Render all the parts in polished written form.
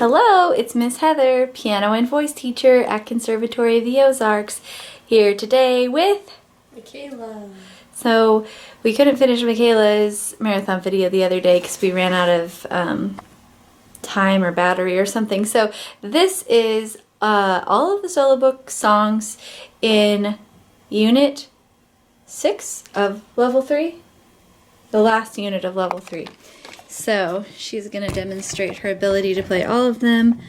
Hello, it's Miss Heather, piano and voice teacher at Conservatory of the Ozarks, here today with Mikayla. So we couldn't finish Mikayla's marathon video the other day because we ran out of time or battery or something. So this is all of the solo book songs in Unit 6 of Level 3, the last unit of Level 3. So she's going to demonstrate her ability to play all of them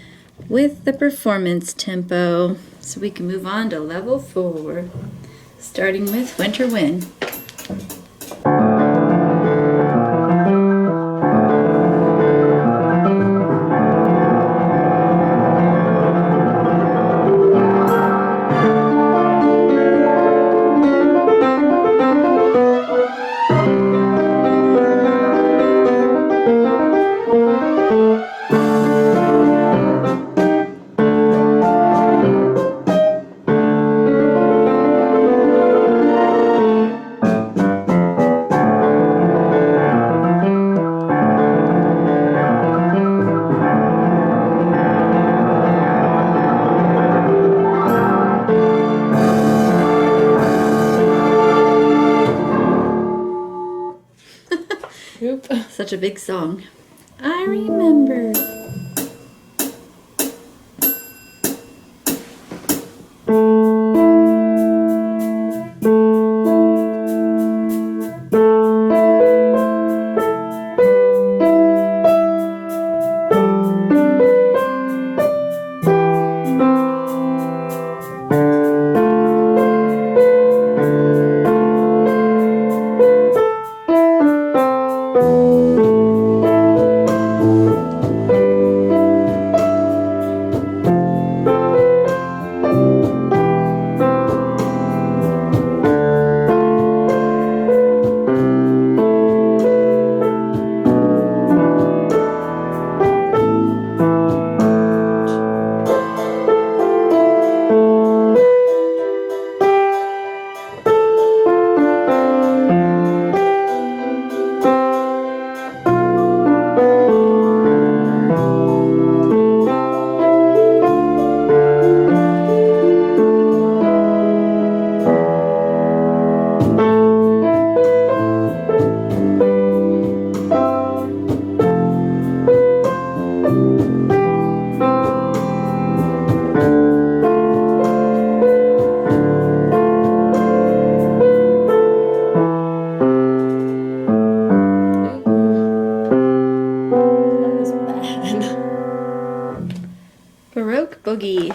with the performance tempo. So we can move on to Level 4, starting with Winter Wind. Such a big song. I remember. Baroque Boogie.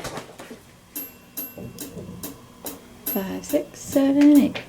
5, 6, 7, 8.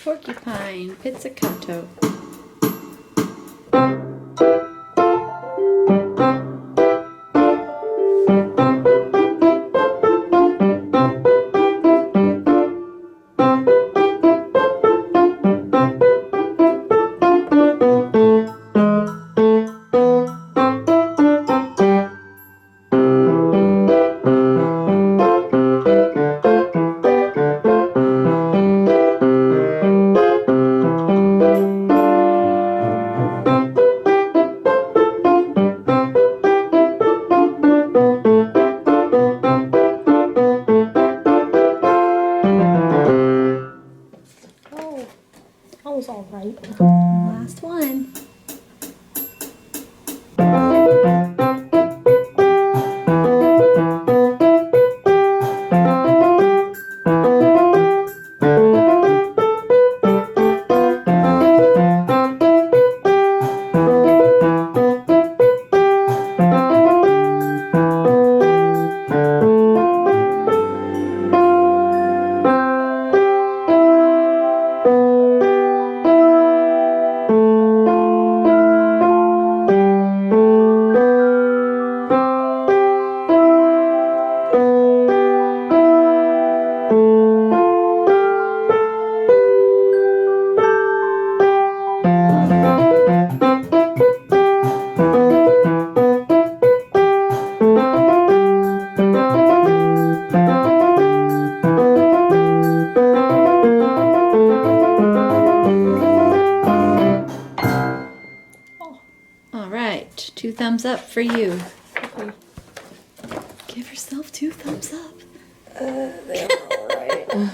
Porcupine, pizzicato. That was all right. Last one. All right, 2 thumbs up for you. Okay. Give yourself 2 thumbs up. They are all right.